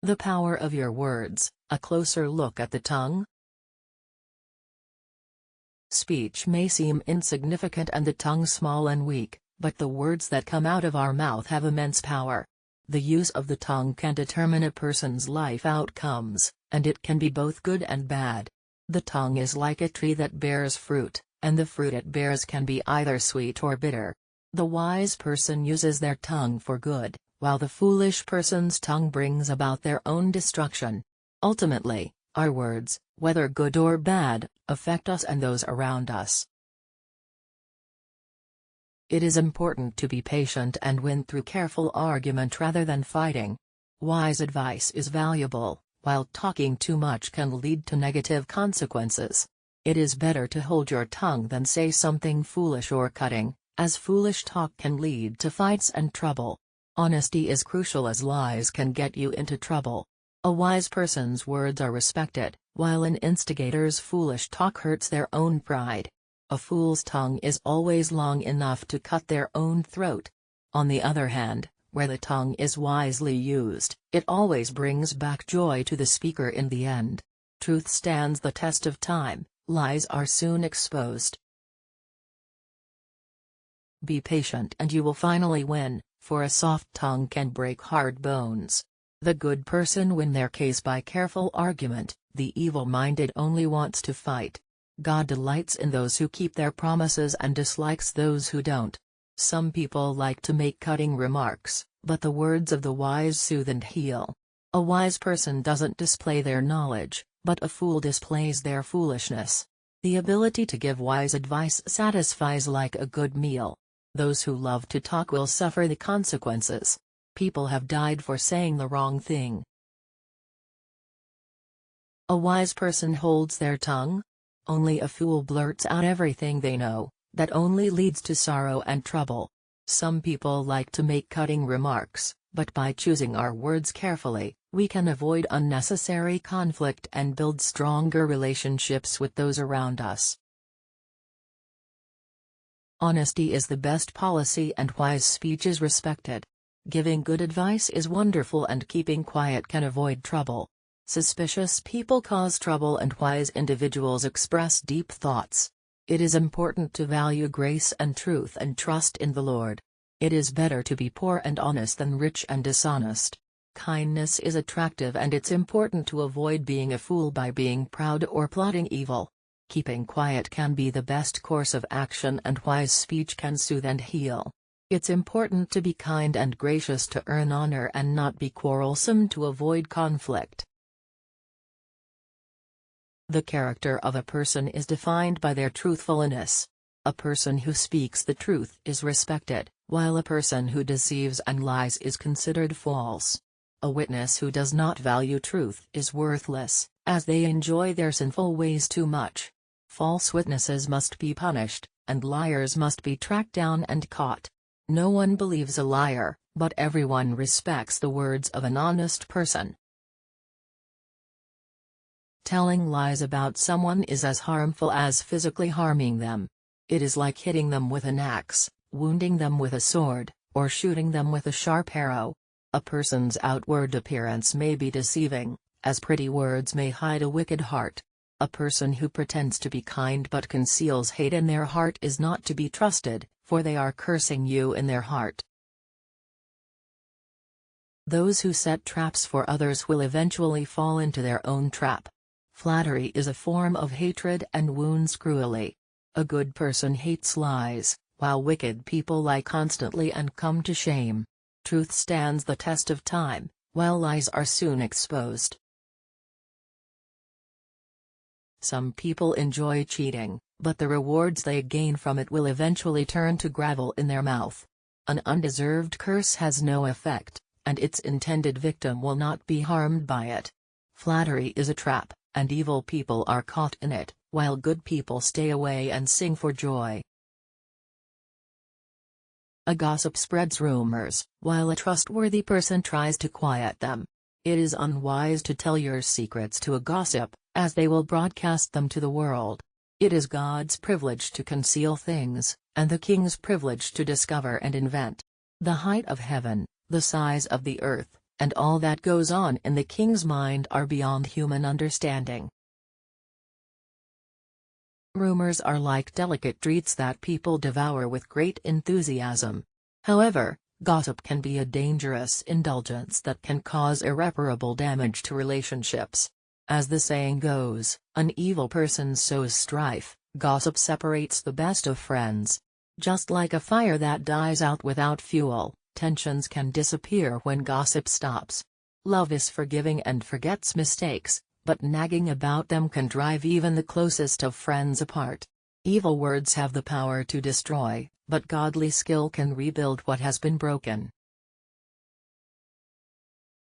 The power of your words, a closer look at the tongue. Speech may seem insignificant and the tongue small and weak, but the words that come out of our mouth have immense power. The use of the tongue can determine a person's life outcomes, and it can be both good and bad. The tongue is like a tree that bears fruit, and the fruit it bears can be either sweet or bitter. The wise person uses their tongue for good, while the foolish person's tongue brings about their own destruction. Ultimately, our words, whether good or bad, affect us and those around us. It is important to be patient and win through careful argument rather than fighting. Wise advice is valuable, while talking too much can lead to negative consequences. It is better to hold your tongue than say something foolish or cutting, as foolish talk can lead to fights and trouble. Honesty is crucial as lies can get you into trouble. A wise person's words are respected, while an instigator's foolish talk hurts their own pride. A fool's tongue is always long enough to cut their own throat. On the other hand, where the tongue is wisely used, it always brings back joy to the speaker in the end. Truth stands the test of time, lies are soon exposed. Be patient and you will finally win, for a soft tongue can break hard bones. The good person win their case by careful argument, the evil-minded only wants to fight. God delights in those who keep their promises and dislikes those who don't. Some people like to make cutting remarks, but the words of the wise soothe and heal. A wise person doesn't display their knowledge, but a fool displays their foolishness. The ability to give wise advice satisfies like a good meal. Those who love to talk will suffer the consequences. People have died for saying the wrong thing. A wise person holds their tongue. Only a fool blurts out everything they know, that only leads to sorrow and trouble. Some people like to make cutting remarks, but by choosing our words carefully, we can avoid unnecessary conflict and build stronger relationships with those around us. Honesty is the best policy and wise speech is respected. Giving good advice is wonderful and keeping quiet can avoid trouble. Suspicious people cause trouble and wise individuals express deep thoughts. It is important to value grace and truth and trust in the Lord. It is better to be poor and honest than rich and dishonest. Kindness is attractive and it's important to avoid being a fool by being proud or plotting evil. Keeping quiet can be the best course of action and wise speech can soothe and heal. It's important to be kind and gracious to earn honor and not be quarrelsome to avoid conflict. The character of a person is defined by their truthfulness. A person who speaks the truth is respected, while a person who deceives and lies is considered false. A witness who does not value truth is worthless, as they enjoy their sinful ways too much. False witnesses must be punished, and liars must be tracked down and caught. No one believes a liar, but everyone respects the words of an honest person. Telling lies about someone is as harmful as physically harming them. It is like hitting them with an axe, wounding them with a sword, or shooting them with a sharp arrow. A person's outward appearance may be deceiving, as pretty words may hide a wicked heart. A person who pretends to be kind but conceals hate in their heart is not to be trusted, for they are cursing you in their heart. Those who set traps for others will eventually fall into their own trap. Flattery is a form of hatred and wounds cruelly. A good person hates lies, while wicked people lie constantly and come to shame. Truth stands the test of time, while lies are soon exposed. Some people enjoy cheating, but the rewards they gain from it will eventually turn to gravel in their mouth. An undeserved curse has no effect, and its intended victim will not be harmed by it. Flattery is a trap, and evil people are caught in it, while good people stay away and sing for joy. A gossip spreads rumors, while a trustworthy person tries to quiet them. It is unwise to tell your secrets to a gossip, as they will broadcast them to the world. It is God's privilege to conceal things, and the king's privilege to discover and invent. The height of heaven, the size of the earth, and all that goes on in the king's mind are beyond human understanding. Rumors are like delicate treats that people devour with great enthusiasm. However, gossip can be a dangerous indulgence that can cause irreparable damage to relationships. As the saying goes, an evil person sows strife, gossip separates the best of friends. Just like a fire that dies out without fuel, tensions can disappear when gossip stops. Love is forgiving and forgets mistakes, but nagging about them can drive even the closest of friends apart. Evil words have the power to destroy, but godly skill can rebuild what has been broken.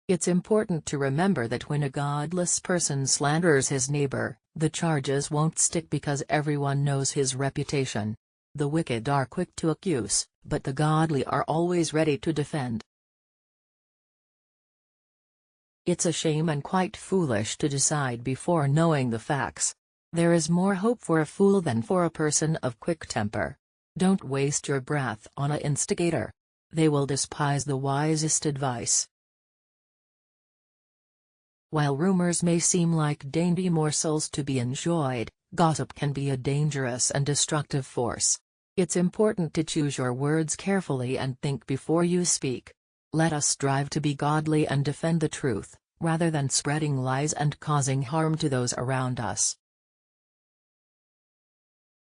It's important to remember that when a godless person slanders his neighbor, the charges won't stick because everyone knows his reputation. The wicked are quick to accuse, but the godly are always ready to defend. It's a shame and quite foolish to decide before knowing the facts. There is more hope for a fool than for a person of quick temper. Don't waste your breath on an instigator. They will despise the wisest advice. While rumors may seem like dainty morsels to be enjoyed, gossip can be a dangerous and destructive force. It's important to choose your words carefully and think before you speak. Let us strive to be godly and defend the truth, rather than spreading lies and causing harm to those around us.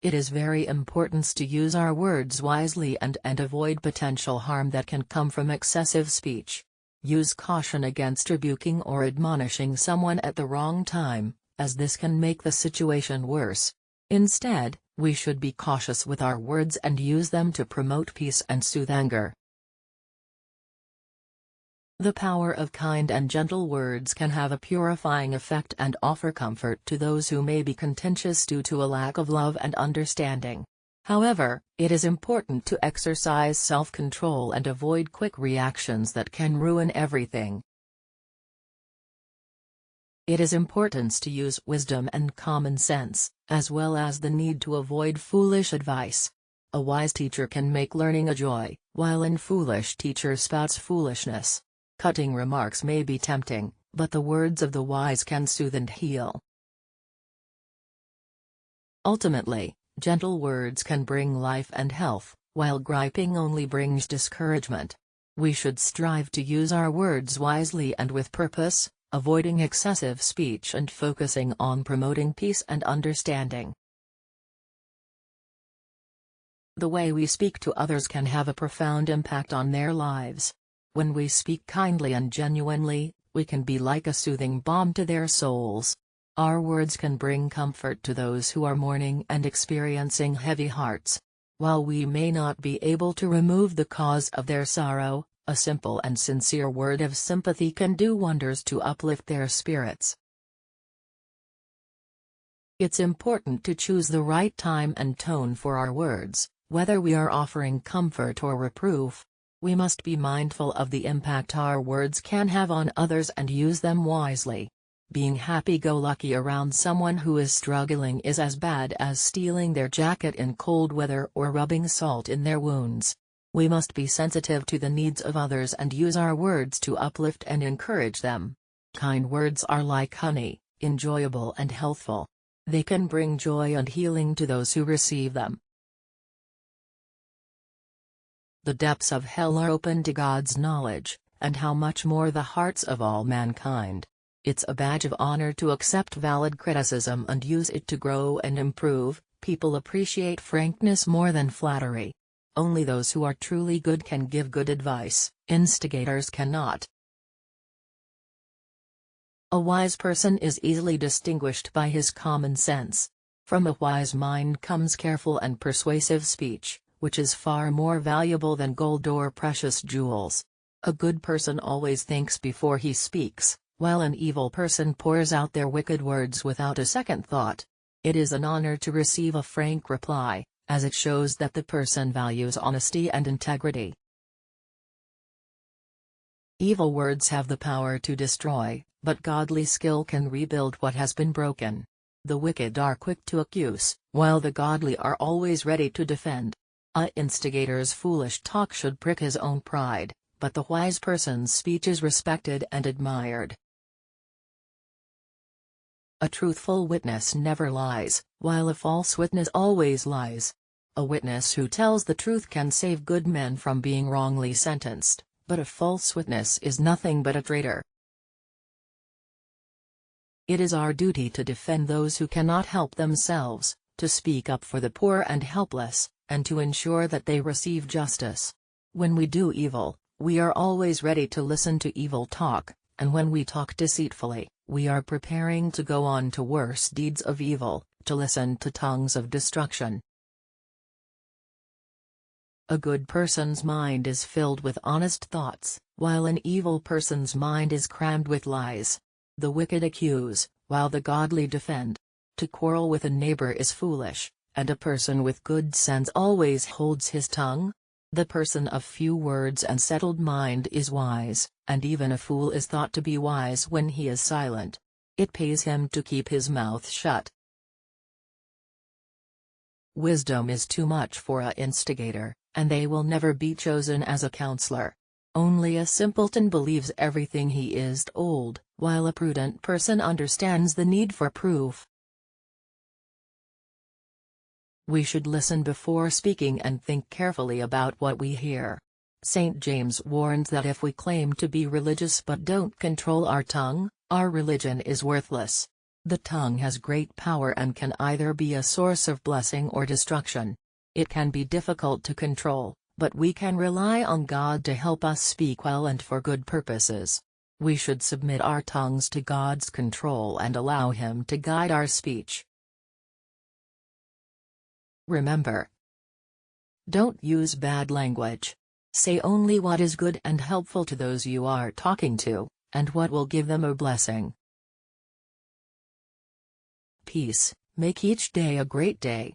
It is very important to use our words wisely and avoid potential harm that can come from excessive speech. Use caution against rebuking or admonishing someone at the wrong time, as this can make the situation worse. Instead, we should be cautious with our words and use them to promote peace and soothe anger. The power of kind and gentle words can have a purifying effect and offer comfort to those who may be contentious due to a lack of love and understanding. However, it is important to exercise self-control and avoid quick reactions that can ruin everything. It is important to use wisdom and common sense, as well as the need to avoid foolish advice. A wise teacher can make learning a joy, while a foolish teacher spouts foolishness. Cutting remarks may be tempting, but the words of the wise can soothe and heal. Ultimately, gentle words can bring life and health, while griping only brings discouragement. We should strive to use our words wisely and with purpose, avoiding excessive speech and focusing on promoting peace and understanding. The way we speak to others can have a profound impact on their lives. When we speak kindly and genuinely, we can be like a soothing balm to their souls. Our words can bring comfort to those who are mourning and experiencing heavy hearts. While we may not be able to remove the cause of their sorrow, a simple and sincere word of sympathy can do wonders to uplift their spirits. It's important to choose the right time and tone for our words, whether we are offering comfort or reproof. We must be mindful of the impact our words can have on others and use them wisely. Being happy-go-lucky around someone who is struggling is as bad as stealing their jacket in cold weather or rubbing salt in their wounds. We must be sensitive to the needs of others and use our words to uplift and encourage them. Kind words are like honey, enjoyable and healthful. They can bring joy and healing to those who receive them. The depths of hell are open to God's knowledge, and how much more the hearts of all mankind. It's a badge of honor to accept valid criticism and use it to grow and improve. People appreciate frankness more than flattery. Only those who are truly good can give good advice, instigators cannot. A wise person is easily distinguished by his common sense. From a wise mind comes careful and persuasive speech, which is far more valuable than gold or precious jewels. A good person always thinks before he speaks, while an evil person pours out their wicked words without a second thought. It is an honor to receive a frank reply, as it shows that the person values honesty and integrity. Evil words have the power to destroy, but godly skill can rebuild what has been broken. The wicked are quick to accuse, while the godly are always ready to defend. An instigator's foolish talk should prick his own pride, but the wise person's speech is respected and admired. A truthful witness never lies, while a false witness always lies. A witness who tells the truth can save good men from being wrongly sentenced, but a false witness is nothing but a traitor. It is our duty to defend those who cannot help themselves, to speak up for the poor and helpless, and to ensure that they receive justice. When we do evil, we are always ready to listen to evil talk, and when we talk deceitfully, we are preparing to go on to worse deeds of evil, to listen to tongues of destruction. A good person's mind is filled with honest thoughts, while an evil person's mind is crammed with lies. The wicked accuse, while the godly defend. To quarrel with a neighbor is foolish, and a person with good sense always holds his tongue. The person of few words and settled mind is wise, and even a fool is thought to be wise when he is silent. It pays him to keep his mouth shut. Wisdom is too much for an instigator, and they will never be chosen as a counselor. Only a simpleton believes everything he is told, while a prudent person understands the need for proof. We should listen before speaking and think carefully about what we hear. St. James warns that if we claim to be religious but don't control our tongue, our religion is worthless. The tongue has great power and can either be a source of blessing or destruction. It can be difficult to control, but we can rely on God to help us speak well and for good purposes. We should submit our tongues to God's control and allow Him to guide our speech. Remember, don't use bad language. Say only what is good and helpful to those you are talking to, and what will give them a blessing. Peace, make each day a great day.